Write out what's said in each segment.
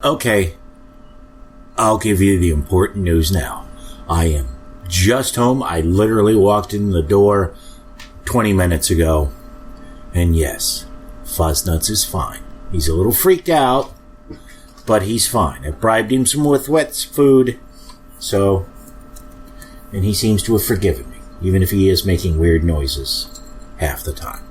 Okay, I'll give you the important news now. I am just home. I literally walked in the door 20 minutes ago. And yes, Fuzznuts is fine. He's a little freaked out, but he's fine. I bribed him some with wet food, and he seems to have forgiven me, even if he is making weird noises half the time.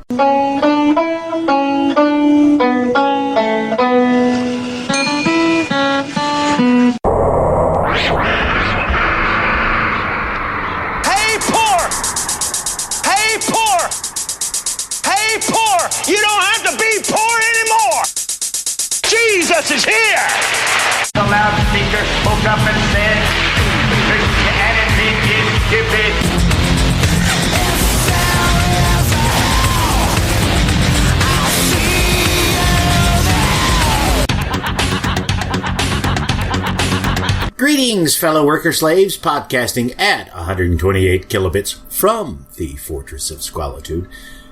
You don't have to be poor anymore. Jesus is here. The loudspeaker spoke up and said, Christianity is stupid. Greetings, fellow worker slaves, podcasting at 128 kilobits from the Fortress of Squalitude.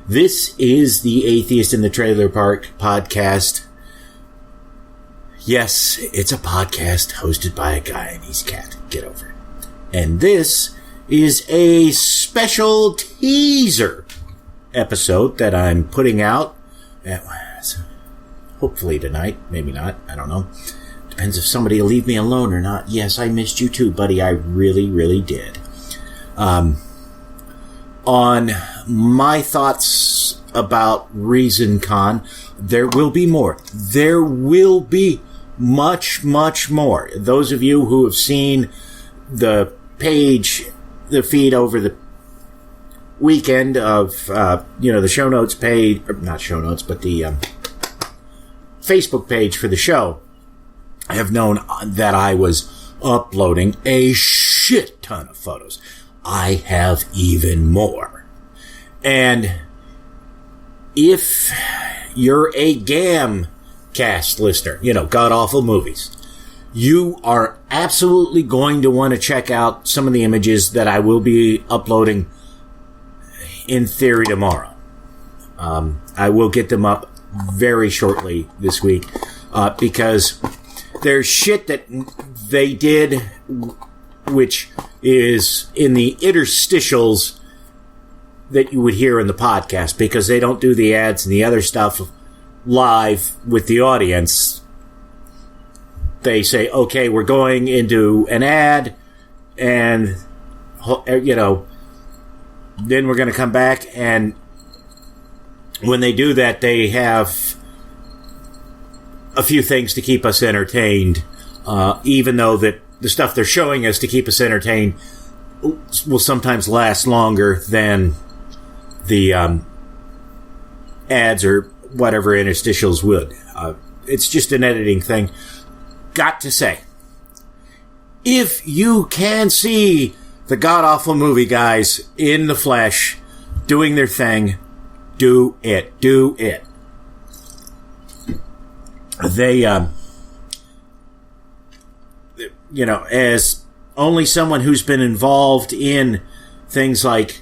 This is the Atheist in the Trailer Park podcast. Yes, it's a podcast hosted by a guy and he's cat. Get over it. And this is a special teaser episode that I'm putting out. Hopefully tonight. Maybe not. I don't know. Depends if somebody will leave me alone or not. Yes, I missed you too, buddy. I really, really did. On my thoughts about ReasonCon, there will be more. There will be much, much more. Those of you who have seen the page, the feed over the weekend of, the show notes page, or not show notes, but the Facebook page for the show, have known that I was uploading a shit ton of photos. I have even more. And if you're a Gamcast listener, God awful movies, you are absolutely going to want to check out some of the images that I will be uploading in theory tomorrow. I will get them up very shortly this week, because there's shit that they did which is in the interstitials that you would hear in the podcast, because they don't do the ads and the other stuff live with the audience. They say, okay, we're going into an ad, and, then we're going to come back, and when they do that, they have a few things to keep us entertained, even though that the stuff they're showing us to keep us entertained will sometimes last longer than the ads or whatever interstitials would. It's just an editing thing. Got to say, if you can see the god-awful movie guys in the flesh doing their thing, do it. Do it. They, as only someone who's been involved in things like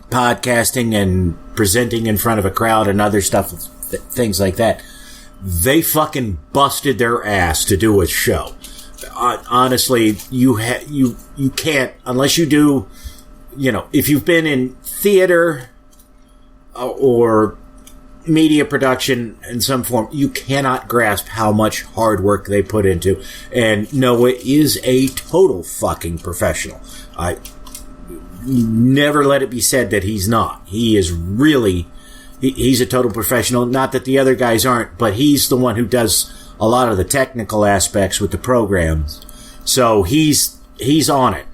podcasting and presenting in front of a crowd and other stuff, things like that, they fucking busted their ass to do a show. Honestly, you can't, unless you do, if you've been in theater or media production in some form, you cannot grasp how much hard work they put into. And Noah is a total fucking professional. I never let it be said that he's not. He is really, he's a total professional. Not that the other guys aren't, but he's the one who does a lot of the technical aspects with the programs. So he's on it,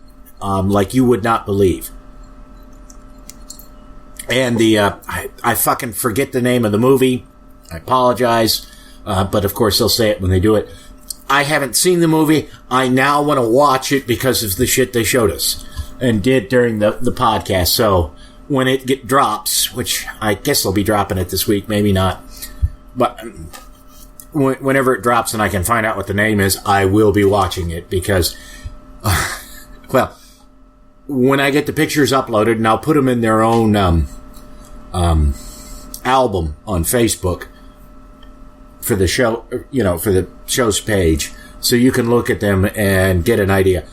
like you would not believe. And I fucking forget the name of the movie. I apologize. But of course they'll say it when they do it. I haven't seen the movie. I now want to watch it because of the shit they showed us and did during the podcast. So when it drops, which I guess they'll be dropping it this week, maybe not. But whenever it drops and I can find out what the name is, I will be watching it because, when I get the pictures uploaded, and I'll put them in their own album on Facebook, for the show, for the show's page, so you can look at them and get an idea.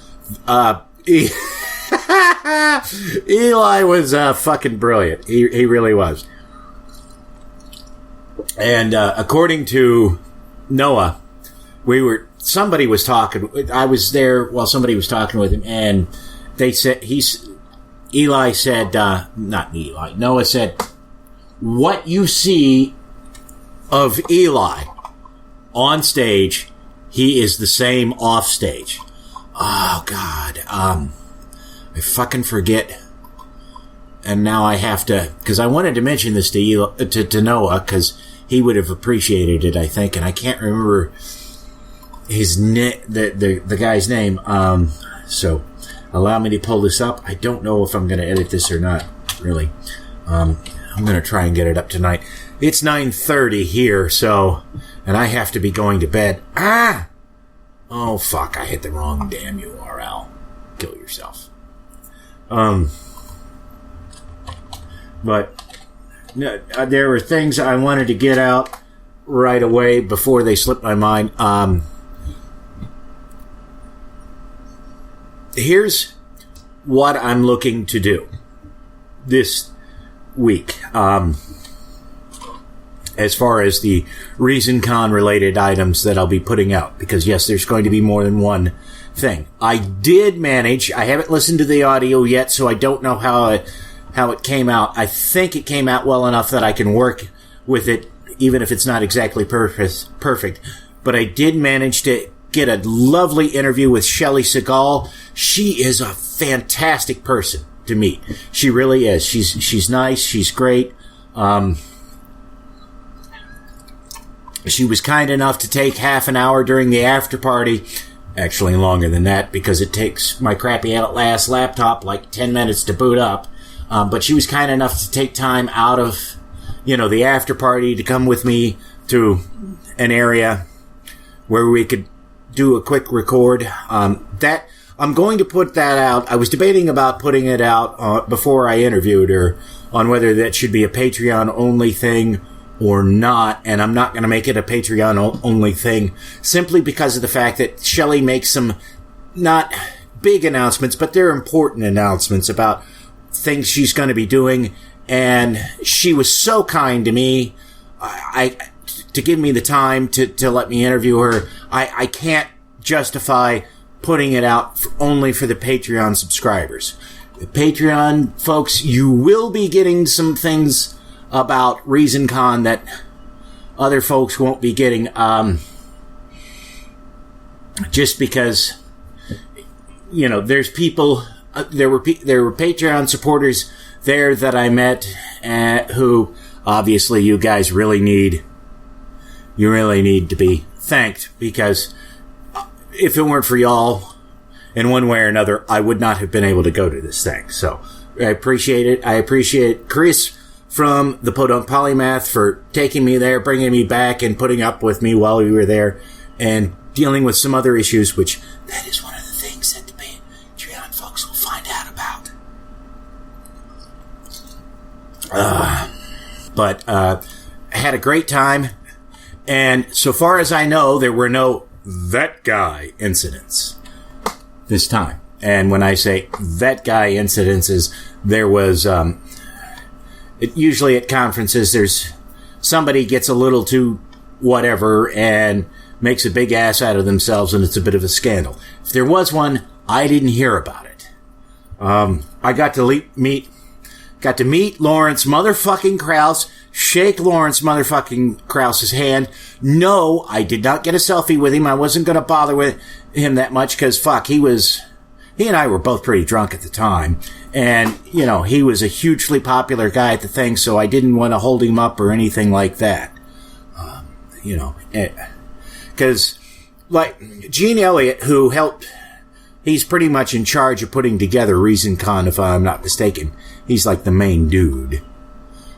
Eli was fucking brilliant. He really was. And according to Noah, somebody was talking. I was there while somebody was talking with him, and they said Eli said, not Eli. Noah said, "What you see of Eli on stage, he is the same off stage." Oh God, I fucking forget. And now I have to, because I wanted to mention this to Noah, because he would have appreciated it, I think, and I can't remember the guy's name. So allow me to pull this up. I don't know if I'm going to edit this or not, really. I'm going to try and get it up tonight. It's 9:30 here, so, and I have to be going to bed. Oh fuck, I hit the wrong damn URL. Kill yourself. But there were things I wanted to get out right away before they slipped my mind. Here's what I'm looking to do this week. As far as the ReasonCon related items that I'll be putting out, because yes, there's going to be more than one thing. I did manage. I haven't listened to the audio yet, so I don't know how it came out. I think it came out well enough that I can work with it, even if it's not exactly perfect. But I did manage to get a lovely interview with Shelley Segal. She is a fantastic person to meet. She really is. She's nice. She's great. She was kind enough to take half an hour during the after party. Actually longer than that, because it takes my crappy Outlast laptop like 10 minutes to boot up. But she was kind enough to take time out of, the after party to come with me to an area where we could do a quick record. That I'm going to put that out. I was debating about putting it out before I interviewed her on whether that should be a Patreon only thing or not, and I'm not going to make it a Patreon only thing simply because of the fact that Shelley makes some not big announcements, but they're important announcements about things she's going to be doing, and she was so kind to me to give me the time to let me interview her. I can't justify putting it out only for the Patreon subscribers. The Patreon folks, you will be getting some things about ReasonCon that other folks won't be getting, just because, there's people, there were Patreon supporters there that I met, who obviously you guys really need to be thanked, because if it weren't for y'all, in one way or another, I would not have been able to go to this thing. So I appreciate it. I appreciate Chris from the Podunk Polymath for taking me there, bringing me back, and putting up with me while we were there, and dealing with some other issues, which that is one of the things that the Patreon folks will find out about. But I had a great time, and so far as I know, there were no "that guy" incidents this time. And when I say "that guy" incidences, there was usually at conferences, there's somebody gets a little too whatever and makes a big ass out of themselves, and it's a bit of a scandal. If there was one, I didn't hear about it. I got to meet Lawrence motherfucking Krauss, shake Lawrence motherfucking Krauss's hand. No, I did not get a selfie with him. I wasn't going to bother with him that much, because fuck, he and I were both pretty drunk at the time. And, he was a hugely popular guy at the thing, so I didn't want to hold him up or anything like that. Because, like, Gene Elliott, who helped, he's pretty much in charge of putting together ReasonCon, if I'm not mistaken. He's like the main dude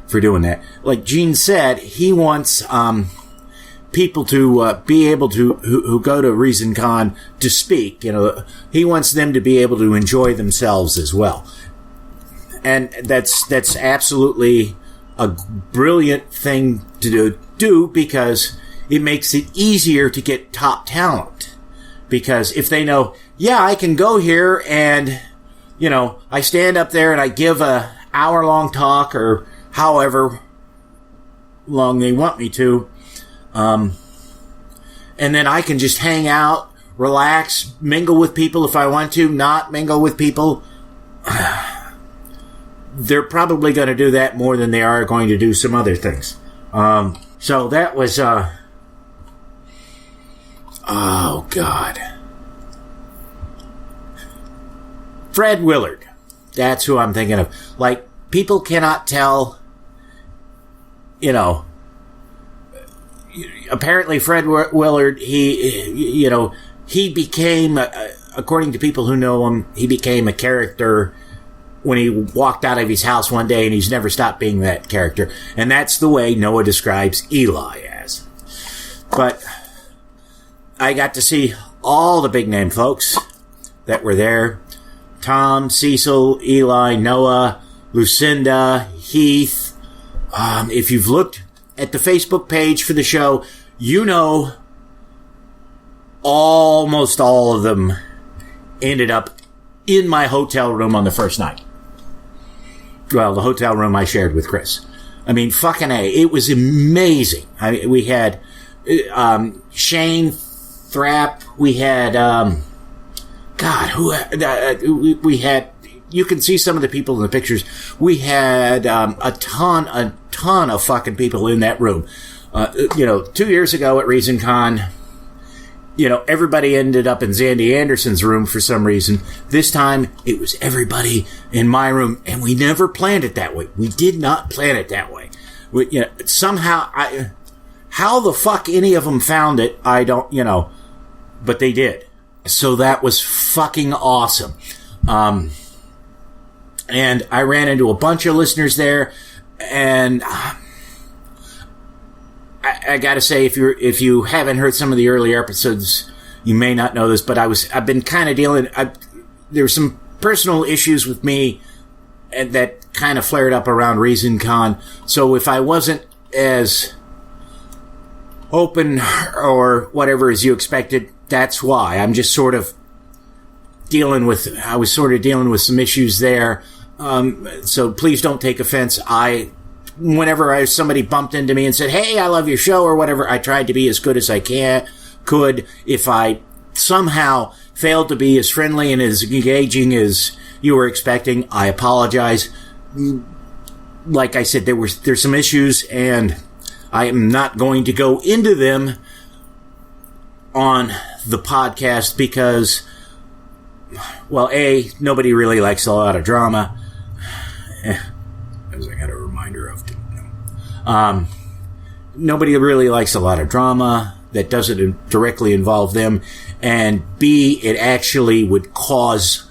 for doing that. Like Gene said, he wants people to be able to, who go to ReasonCon to speak. He wants them to be able to enjoy themselves as well. And that's absolutely a brilliant thing to do, because it makes it easier to get top talent. Because if they know, yeah, I can go here and, I stand up there and I give a hour-long talk or however long they want me to, and then I can just hang out, relax, mingle with people if I want to, not mingle with people. They're probably going to do that more than they are going to do some other things. So that was, oh God. Fred Willard. That's who I'm thinking of. Like, people cannot tell, apparently Fred Willard, he became, according to people who know him, he became a character when he walked out of his house one day, and he's never stopped being that character. And that's the way Noah describes Eli as. But I got to see all the big name folks that were there. Tom, Cecil, Eli, Noah, Lucinda, Heath. If you've looked at the Facebook page for the show, almost all of them ended up in my hotel room on the first night. Well, the hotel room I shared with Chris. I mean, fucking A. It was amazing. We had Shane Thrapp. We had, we had, you can see some of the people in the pictures. We had a ton of fucking people in that room. 2 years ago at ReasonCon, everybody ended up in Zandy Anderson's room for some reason. This time, it was everybody in my room, and we never planned it that way. We did not plan it that way. Somehow, how the fuck any of them found it, I don't, but they did. So that was fucking awesome. And I ran into a bunch of listeners there, and I gotta say, if you haven't heard some of the earlier episodes, you may not know this, but I've been kind of there were some personal issues with me and that kind of flared up around ReasonCon. So if I wasn't as open or whatever as you expected, that's why. I'm just sort of I was sort of dealing with some issues there. So please don't take offense. Whenever somebody bumped into me and said, hey, I love your show or whatever, I tried to be as good as I could. If I somehow failed to be as friendly and as engaging as you were expecting, I apologize. Like I said, there's some issues, and I am not going to go into them on the podcast because, well, A, nobody really likes a lot of drama. As I got a reminder of. Nobody really likes a lot of drama that doesn't directly involve them, and B, it actually would cause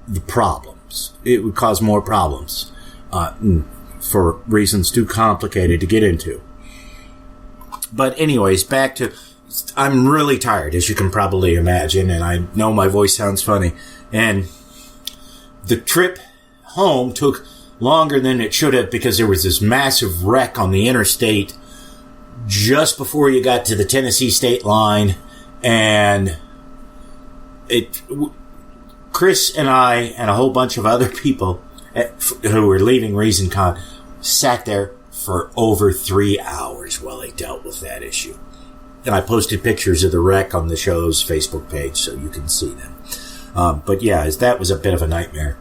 the problems. It would cause more problems for reasons too complicated to get into. But anyways, back to, I'm really tired, as you can probably imagine, and I know my voice sounds funny, and the trip home took longer than it should have because there was this massive wreck on the interstate just before you got to the Tennessee state line, and Chris and I and a whole bunch of other people who were leaving ReasonCon sat there for over 3 hours while they dealt with that issue. And I posted pictures of the wreck on the show's Facebook page so you can see them. But yeah, that was a bit of a nightmare.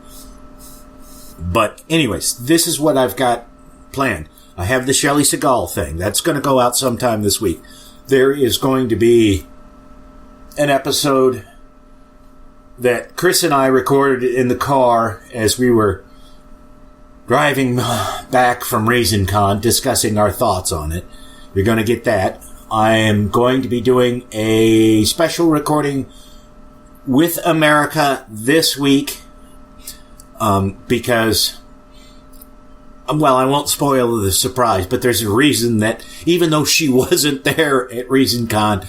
But anyways, this is what I've got planned. I have the Shelley Segal thing. That's going to go out sometime this week. There is going to be an episode that Chris and I recorded in the car as we were driving back from ReasonCon, discussing our thoughts on it. You're going to get that. I am going to be doing a special recording with America this week. Because, well, I won't spoil the surprise, but there's a reason that even though she wasn't there at ReasonCon,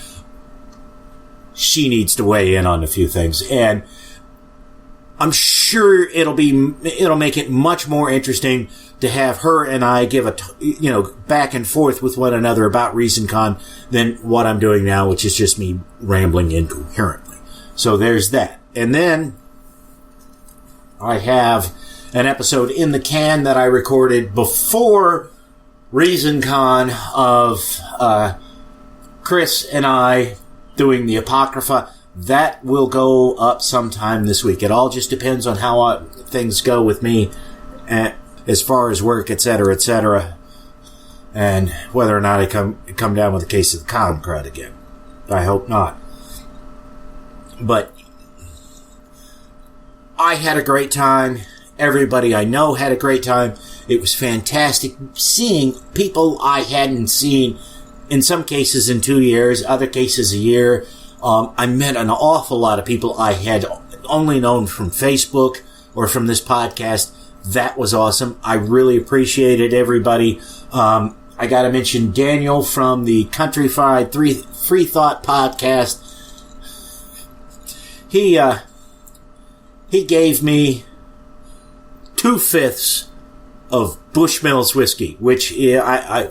she needs to weigh in on a few things. And I'm sure it'll make it much more interesting to have her and I give back and forth with one another about ReasonCon than what I'm doing now, which is just me rambling incoherently. So there's that. And then I have an episode in the can that I recorded before ReasonCon of Chris and I doing the Apocrypha. That will go up sometime this week. It all just depends on how things go with me as far as work, etc., and whether or not I come down with a case of the con crud again. I hope not. But I had a great time. Everybody I know had a great time. It was fantastic seeing people I hadn't seen, in some cases in 2 years, other cases a year. I met an awful lot of people I had only known from Facebook or from this podcast. That was awesome. I really appreciated everybody. I got to mention Daniel from the Countrified Free Thought podcast. He gave me 2/5 of Bushmills whiskey, which I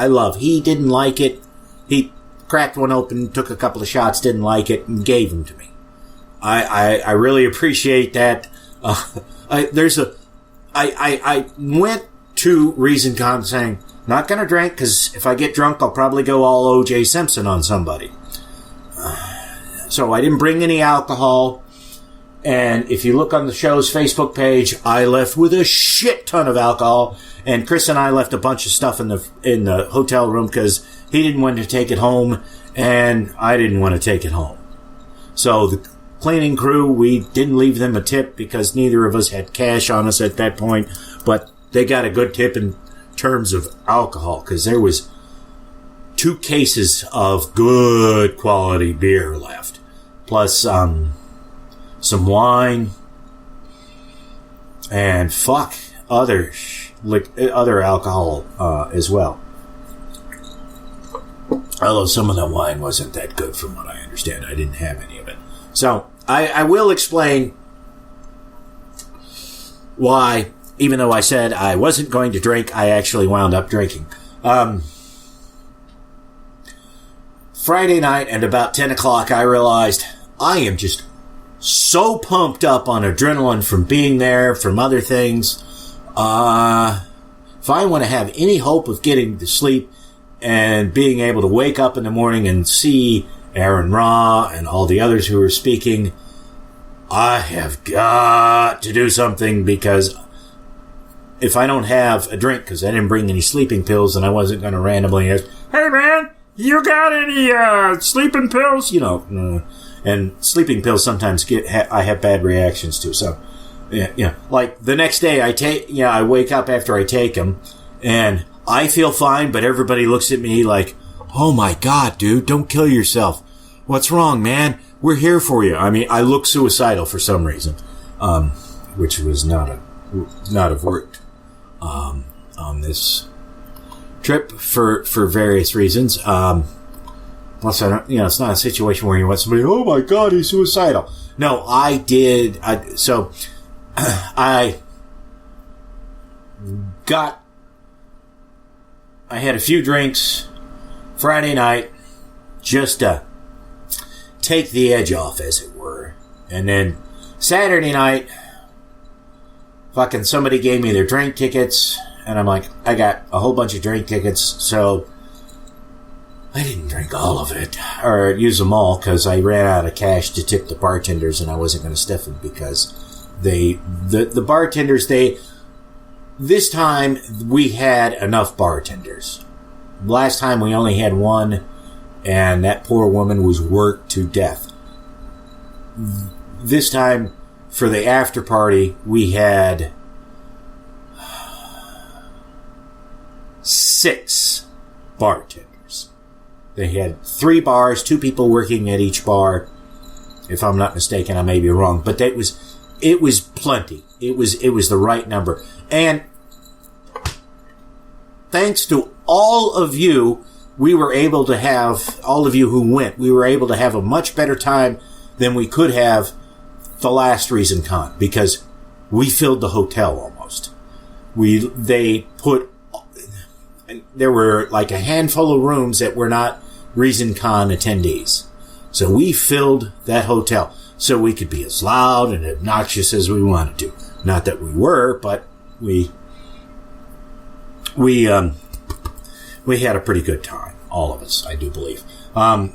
love. He didn't like it. He cracked one open, took a couple of shots, didn't like it, and gave them to me. I really appreciate that. I went to ReasonCon saying, not going to drink, because if I get drunk, I'll probably go all O.J. Simpson on somebody. So I didn't bring any alcohol. And if you look on the show's Facebook page, I left with a shit ton of alcohol. And Chris and I left a bunch of stuff in the hotel room because he didn't want to take it home, and I didn't want to take it home. So the cleaning crew, we didn't leave them a tip because neither of us had cash on us at that point. But they got a good tip in terms of alcohol because there was 2 cases of good quality beer left, plus some wine and other alcohol as well. Although some of the wine wasn't that good from what I understand. I didn't have any of it. So I will explain why, even though I said I wasn't going to drink, I actually wound up drinking. Friday night at about 10 o'clock, I realized I am just so pumped up on adrenaline from being there, from other things. If I want to have any hope of getting to sleep and being able to wake up in the morning and see Aaron Ra and all the others who are speaking, I have got to do something, because if I don't have a drink, because I didn't bring any sleeping pills and I wasn't going to randomly ask, hey man, you got any sleeping pills? And sleeping pills sometimes I have bad reactions to. So, like the next day I wake up after I take them and I feel fine, but everybody looks at me like, oh my God, dude, don't kill yourself. What's wrong, man? We're here for you. I mean, I look suicidal for some reason, which was not have worked, on this trip for various reasons. Plus, it's not a situation where you want somebody, oh my God, he's suicidal. No, I did. So I had a few drinks Friday night just to take the edge off, as it were. And then Saturday night, fucking somebody gave me their drink tickets, and I'm like, I got a whole bunch of drink tickets, so I didn't drink all of it, or use them all, because I ran out of cash to tip the bartenders, and I wasn't going to stiff them, because the bartenders, this time we had enough bartenders. Last time we only had one, and that poor woman was worked to death. This time, for the after party, we had 6 bartenders. They had 3 bars, 2 people working at each bar. If I'm not mistaken, I may be wrong, but it was plenty. It was the right number. And thanks to all of you, we were able to have, all of you who went, we were able to have a much better time than we could have the last ReasonCon because we filled the hotel almost. There were like a handful of rooms that were not ReasonCon attendees. So we filled that hotel so we could be as loud and obnoxious as we wanted to. Not that we were, but we had a pretty good time. All of us, I do believe. And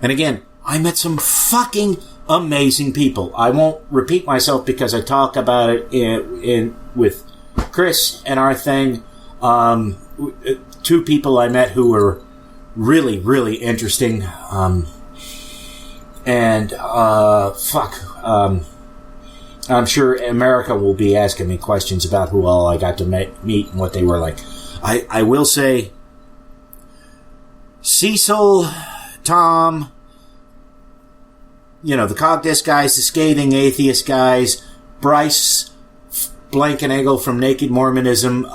again, I met some fucking amazing people. I won't repeat myself because I talk about it with Chris and our thing. 2 people I met who were really, really interesting. I'm sure America will be asking me questions about who all I got to meet and what they were like. I will say Cecil, Tom, the Cogdis guys, the Scathing Atheist guys, Bryce Blankenegel from Naked Mormonism,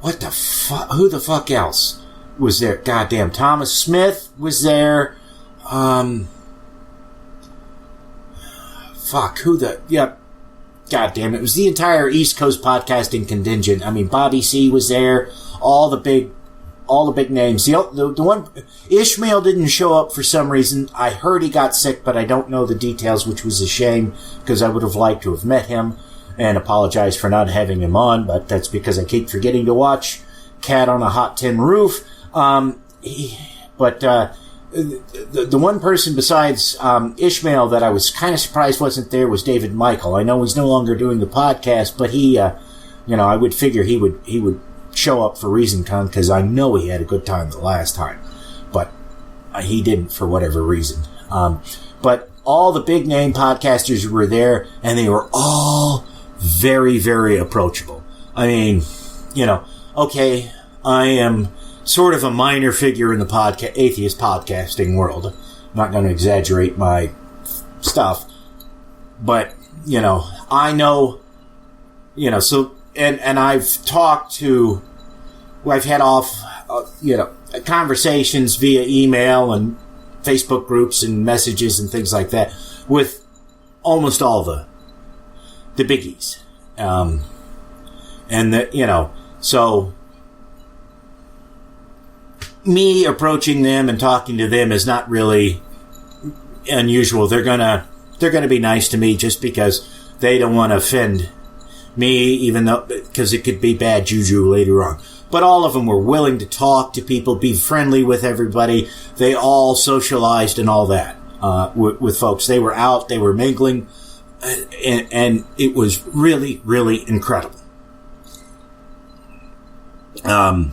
what the fuck? Who the fuck else was there? Goddamn, Thomas Smith was there. Goddamn, it was the entire East Coast podcasting contingent. I mean, Bobby C was there. All the big names. The one, Ishmael didn't show up for some reason. I heard he got sick, but I don't know the details, which was a shame because I would have liked to have met him and apologize for not having him on, but that's because I keep forgetting to watch Cat on a Hot Tin Roof. The one person besides Ishmael that I was kind of surprised wasn't there was David Michael. I know he's no longer doing the podcast, but he, I would figure he would show up for ReasonCon because I know he had a good time the last time, but he didn't for whatever reason. But all the big name podcasters were there, and they were all very, very approachable. I mean, okay, I am sort of a minor figure in the atheist podcasting world. I'm not going to exaggerate my stuff, but, I know, so, and I've talked to, I've had conversations via email and Facebook groups and messages and things like that with almost all the biggies. So me approaching them and talking to them is not really unusual. They're gonna be nice to me just because they don't want to offend me, even though, because it could be bad juju later on. But all of them were willing to talk to people, be friendly with everybody. They all socialized and all that with folks. They were out, they were mingling, and it was really, really incredible. None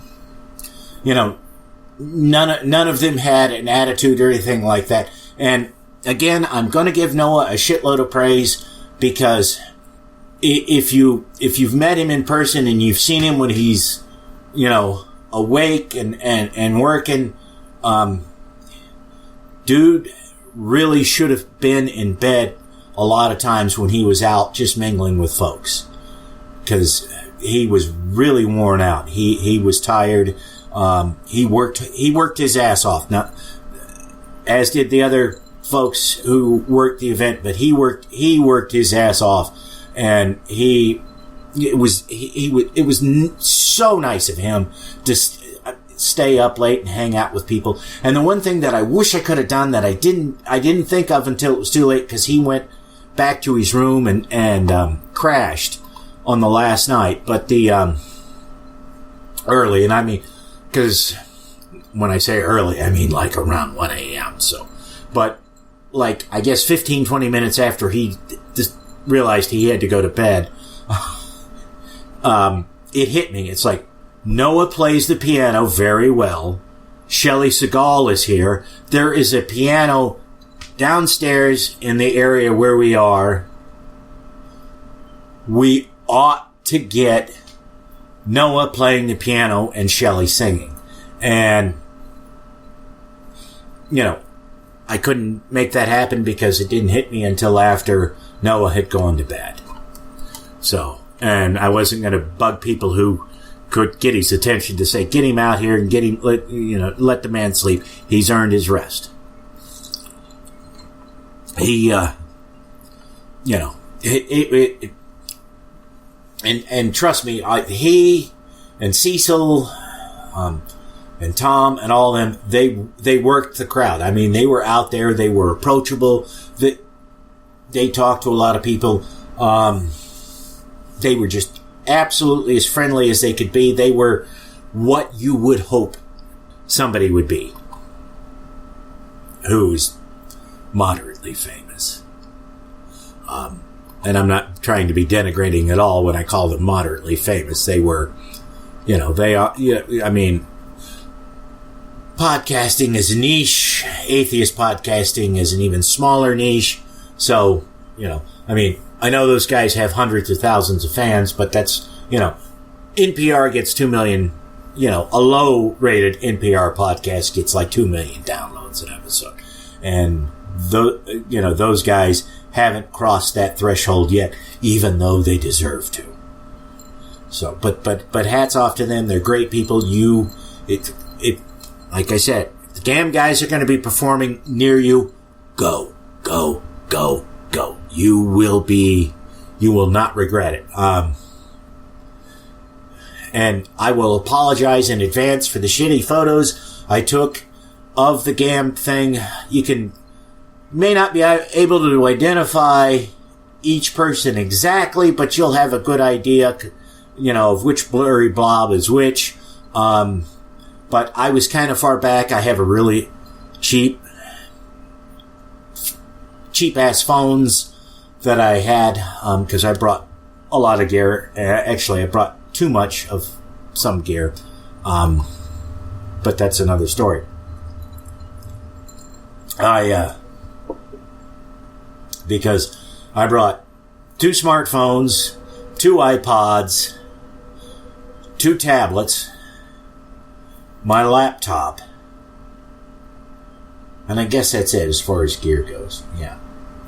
of them had an attitude or anything like that. And again, I'm going to give Noah a shitload of praise because if you've met him in person and you've seen him when he's, awake and working, dude really should have been in bed a lot of times when he was out just mingling with folks, because he was really worn out. He was tired. He worked his ass off. Now, as did the other folks who worked the event, but he worked his ass off, and it was so nice of him to stay up late and hang out with people. And the one thing that I wish I could have done that I didn't think of until it was too late, because he went back to his room and crashed on the last night, but early, and I mean, because when I say early, I mean like around 1 a.m. So, but like, I guess 15, 20 minutes after he just realized he had to go to bed, it hit me. It's like, Noah plays the piano very well. Shelley Segal is here. There is a piano downstairs in the area where we are. We ought to get Noah playing the piano and Shelley singing. And, I couldn't make that happen because it didn't hit me until after Noah had gone to bed. So, and I wasn't going to bug people who could get his attention to say, get him out here and let the man sleep. He's earned his rest. he, and trust me, he and Cecil, and Tom and all of them, they worked the crowd. I mean, they were out there, they were approachable, they talked to a lot of people, they were just absolutely as friendly as they could be. They were what you would hope somebody would be who's moderately famous. And I'm not trying to be denigrating at all when I call them moderately famous. They were, they are, I mean, podcasting is a niche. Atheist podcasting is an even smaller niche. So, I mean, I know those guys have hundreds of thousands of fans, but that's, NPR gets 2 million, a low-rated NPR podcast gets like 2 million downloads an episode. And, those guys haven't crossed that threshold yet, even though they deserve to. So, but hats off to them. They're great people. Like I said, if the GAM guys are going to be performing near you, go. You will not regret it. And I will apologize in advance for the shitty photos I took of the GAM thing. You may not be able to identify each person exactly, but you'll have a good idea, of which blurry blob is which. But I was kind of far back. I have a really cheap ass phones that I had, because I brought a lot of gear. Actually, I brought too much of some gear. But that's another story. Because I brought 2 smartphones, 2 iPods, 2 tablets, my laptop, and I guess that's it as far as gear goes. Yeah.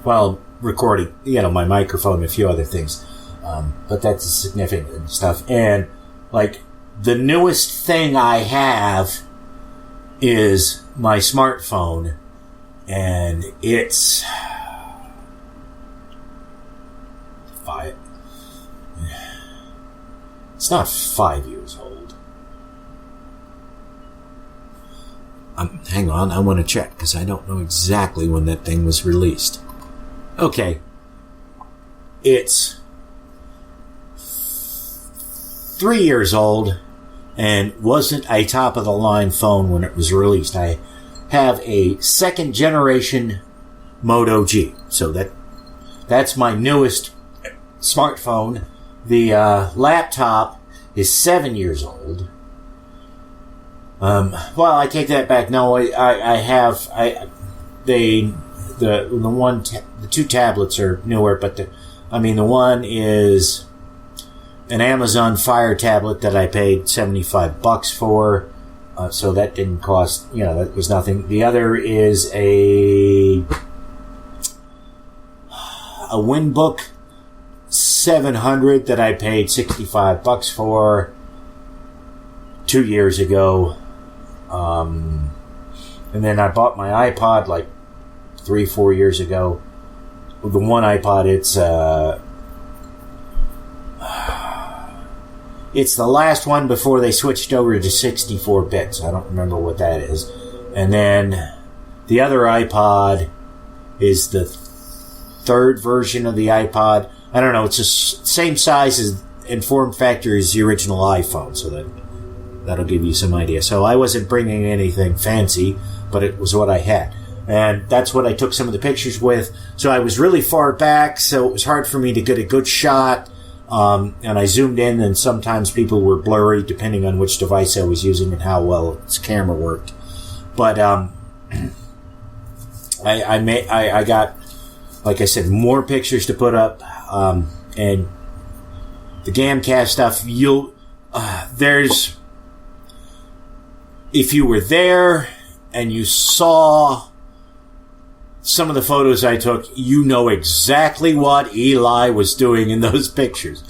Well, recording, my microphone and a few other things. But that's significant stuff. And, the newest thing I have is my smartphone, and it's it's not 5 years old. Hang on, I want to check, because I don't know exactly when that thing was released. Okay. It's 3 years old, and wasn't a top-of-the-line phone when it was released. I have a second-generation Moto G, so that's my newest smartphone. The laptop is 7 years old. Well, I take that back. No, the 2 tablets are newer, but the one is an Amazon Fire tablet that I paid $75 for. So that didn't cost, that was nothing. The other is a Winbook 700 that I paid $65 for 2 years ago. And then I bought my iPod 3-4 years ago. The one iPod, it's the last one before they switched over to 64 bits. I don't remember what that is. And then the other iPod is the 3rd version of the iPod. I don't know. It's the same size and form factor as the original iPhone, so that'll give you some idea. So I wasn't bringing anything fancy, but it was what I had. And that's what I took some of the pictures with. So I was really far back, so it was hard for me to get a good shot. And I zoomed in, and sometimes people were blurry depending on which device I was using and how well its camera worked. But I got, like I said, more pictures to put up. And the Gamcast stuff, if you were there and you saw some of the photos I took, you know exactly what Eli was doing in those pictures.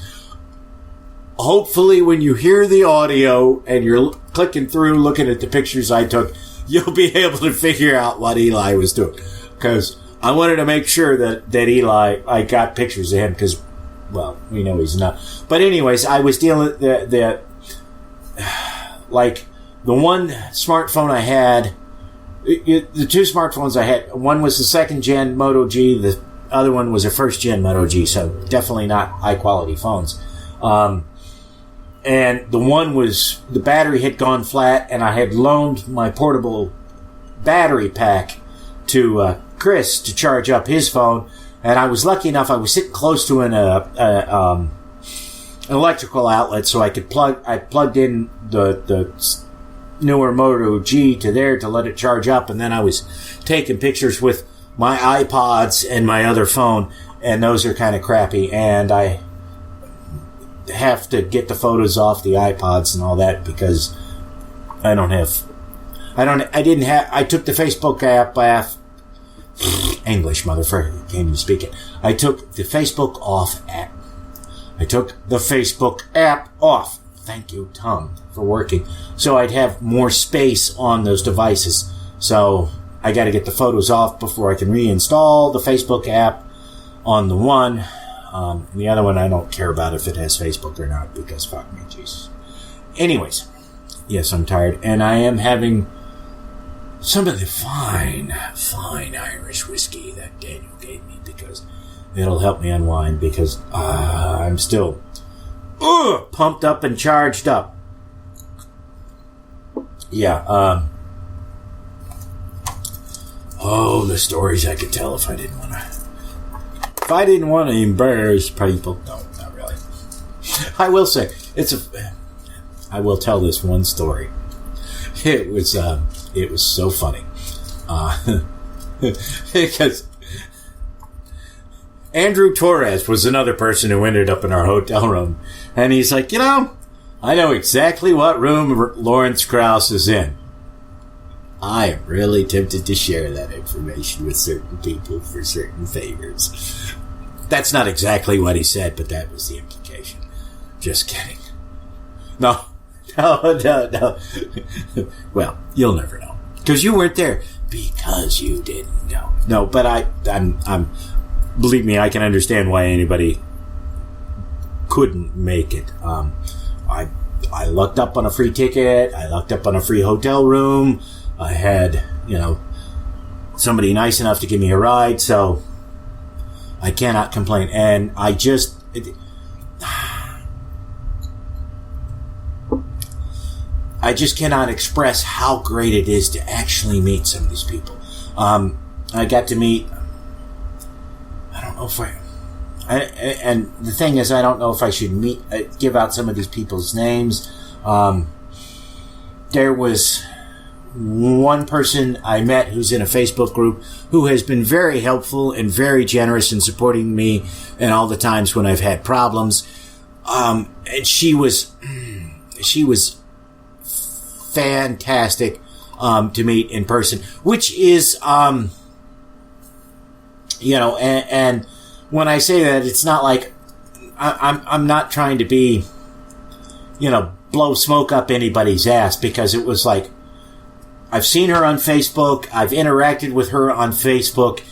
Hopefully when you hear the audio and you're clicking through looking at the pictures I took, you'll be able to figure out what Eli was doing. Because I wanted to make sure that Eli, I got pictures of him because, well, we know he's not. But anyways, I was dealing the one smartphone I had, the two smartphones I had, one was the second gen Moto G, the other one was a first gen Moto G, so definitely not high quality phones. And the one was, the battery had gone flat, and I had loaned my portable battery pack to Chris to charge up his phone, and I was lucky enough, I was sitting close to an electrical outlet, so I plugged in the newer Moto G to there to let it charge up, and then I was taking pictures with my iPods and my other phone, and those are kind of crappy, and I have to get the photos off the iPods and all that because I took the Facebook app off. English, motherfucker, can't even speak it. I took the Facebook app off. Thank you, Tom, for working. So I'd have more space on those devices. So I got to get the photos off before I can reinstall the Facebook app on the one. The other one I don't care about if it has Facebook or not because fuck me, Jesus. Anyways, yes, I'm tired, and I am having some of the fine Irish whiskey that Daniel gave me because it'll help me unwind because I'm still pumped up and charged up. Yeah. The stories I could tell if I didn't want to embarrass people. No, not really. I will say I will tell this one story. It was so funny. Because Andrew Torres was another person who ended up in our hotel room. And he's like, I know exactly what room Lawrence Krauss is in. I am really tempted to share that information with certain people for certain favors. That's not exactly what he said, but that was the implication. Just kidding. No. Well, you'll never know. Because you weren't there. Because you didn't know. No, but I'm believe me, I can understand why anybody couldn't make it. I lucked up on a free ticket. I lucked up on a free hotel room. I had, somebody nice enough to give me a ride, so I cannot complain. And I just cannot express how great it is to actually meet some of these people. I got to meet, I don't know if and the thing is, I don't know if I should give out some of these people's names. There was one person I met who's in a Facebook group who has been very helpful and very generous in supporting me in all the times when I've had problems. And she was fantastic to meet in person, which is, and when I say that, it's not like I'm not trying to be, blow smoke up anybody's ass, because it was like, I've seen her on Facebook, I've interacted with her on Facebook,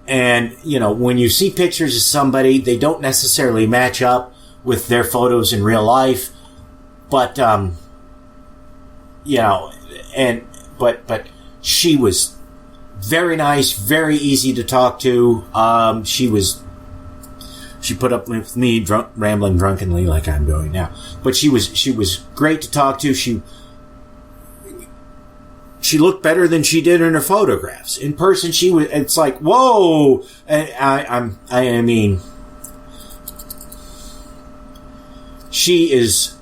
and, when you see pictures of somebody, they don't necessarily match up with their photos in real life, but, but she was very nice, very easy to talk to. She put up with me rambling drunkenly like I'm doing now. But she was great to talk to. She looked better than she did in her photographs. In person, it's like, whoa! I mean, she is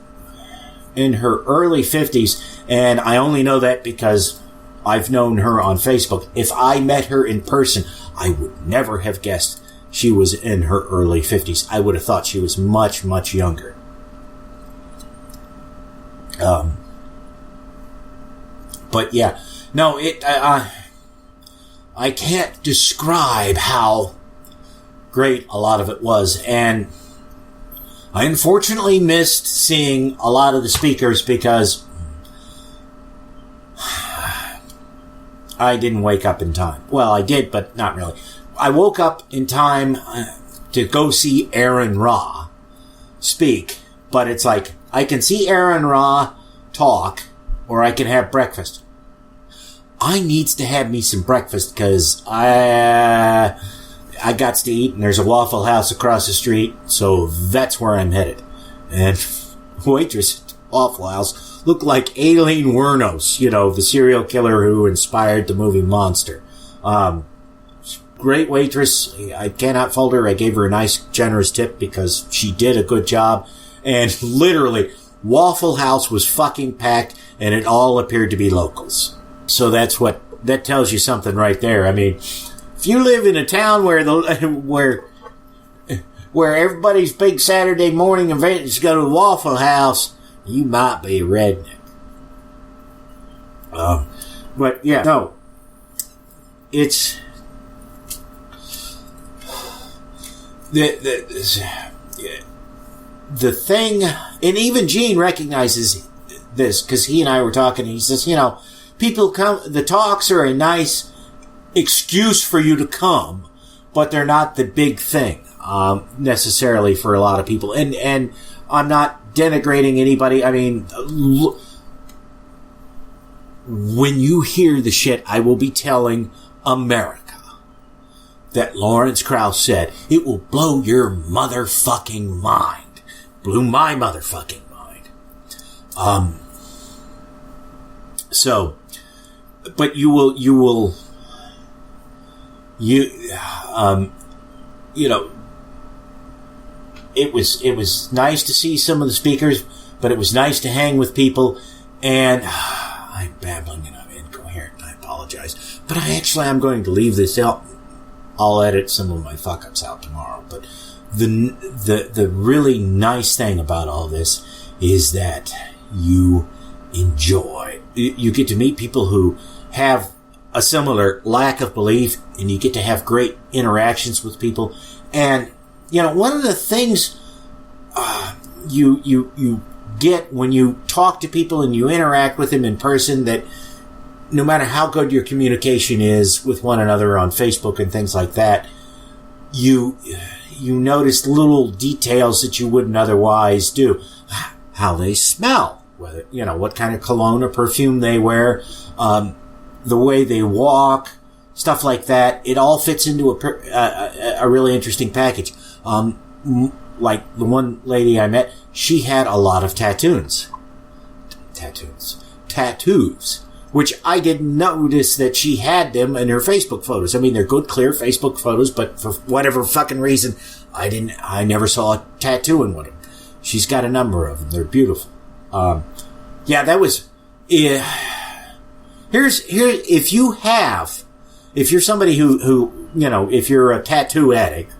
in her early 50s, and I only know that because I've known her on Facebook. If I met her in person, I would never have guessed she was in her early 50s. I would have thought she was much, much younger. But yeah, no, I can't describe how great a lot of it was, and I unfortunately missed seeing a lot of the speakers because I didn't wake up in time. Well, I did, but not really. I woke up in time to go see Aaron Ra speak, but it's like, I can see Aaron Ra talk, or I can have breakfast. I needs to have me some breakfast, because I got to eat, and there's a Waffle House across the street, so that's where I'm headed. And waitress at Waffle House looked like Aileen Wuornos, the serial killer who inspired the movie Monster. Great waitress. I cannot fault her. I gave her a nice, generous tip because she did a good job. And literally, Waffle House was fucking packed, and it all appeared to be locals. So that tells you something right there. I mean, if you live in a town where everybody's big Saturday morning event is go to Waffle House, you might be a redneck. But yeah, no, it's the thing, and even Gene recognizes this because he and I were talking, and he says, people come, the talks are a nice excuse for you to come, but they're not the big thing, necessarily for a lot of people. And I'm not denigrating anybody. I mean, when you hear the shit I will be telling America that Lawrence Krauss said, it will blow your motherfucking mind. Blew my motherfucking mind. So, but it was nice to see some of the speakers, but it was nice to hang with people, and I'm babbling and I'm incoherent, and I apologize. But I'm going to leave this out. I'll edit some of my fuck-ups out tomorrow, but the really nice thing about all this is that you get to meet people who have a similar lack of belief, and you get to have great interactions with people. And one of the things you get when you talk to people and you interact with them in person, that no matter how good your communication is with one another on Facebook and things like that, you notice little details that you wouldn't otherwise do. How they smell, whether, what kind of cologne or perfume they wear, the way they walk, stuff like that. It all fits into a really interesting package. Like the one lady I met, she had a lot of tattoos, which I didn't notice that she had them in her Facebook photos. I mean, they're good, clear Facebook photos, but for whatever fucking reason, I never saw a tattoo in one of them. She's got a number of them. They're beautiful. If you're somebody who, if you're a tattoo addict,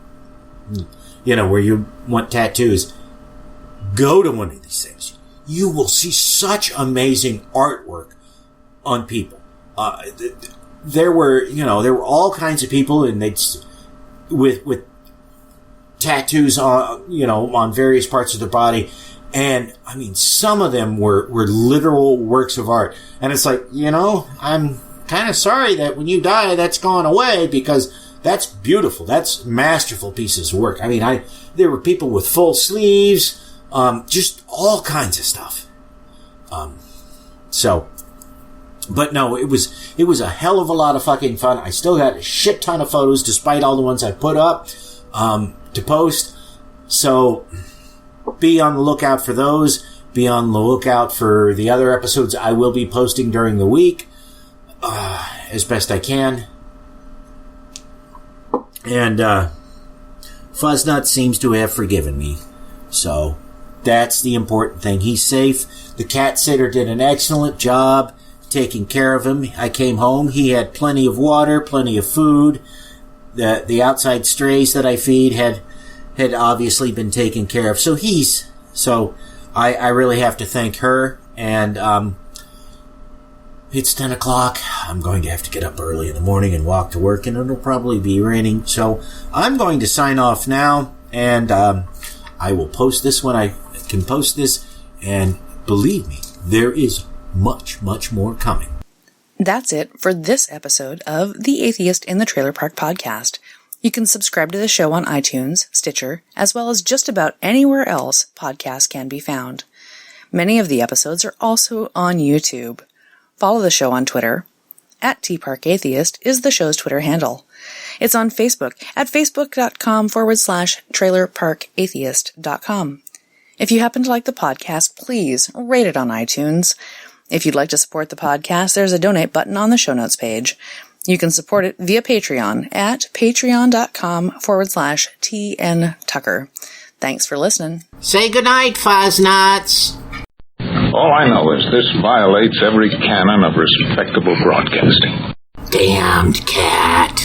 where you want tattoos, go to one of these things. You will see such amazing artwork on people. There were all kinds of people, and with tattoos on various parts of their body. And I mean, some of them were literal works of art. And it's like, I'm kind of sorry that when you die, that's gone away, because that's beautiful. That's masterful pieces of work. I mean, there were people with full sleeves, just all kinds of stuff. But no, it was a hell of a lot of fucking fun. I still got a shit ton of photos, despite all the ones I put up, to post. So be on the lookout for those. Be on the lookout for the other episodes I will be posting during the week, as best I can. And Fuzznut seems to have forgiven me. So that's the important thing. He's safe. The cat sitter did an excellent job taking care of him. I came home. He had plenty of water, plenty of food. The outside strays that I feed had obviously been taken care of. So I really have to thank her. And it's 10 o'clock. I'm going to have to get up early in the morning and walk to work, and it'll probably be raining. So I'm going to sign off now, and I will post this when I can post this. And believe me, there is much, much more coming. That's it for this episode of The Atheist in the Trailer Park Podcast. You can subscribe to the show on iTunes, Stitcher, as well as just about anywhere else podcasts can be found. Many of the episodes are also on YouTube. Follow the show on Twitter. @TParkAtheist is the show's Twitter handle. It's on Facebook at facebook.com/trailerparkatheist.com. If you happen to like the podcast, please rate it on iTunes. If you'd like to support the podcast, there's a donate button on the show notes page. You can support it via Patreon at patreon.com/TNTucker. Thanks for listening. Say goodnight, Fuzz-Nuts. All I know is this violates every canon of respectable broadcasting. Damned cat.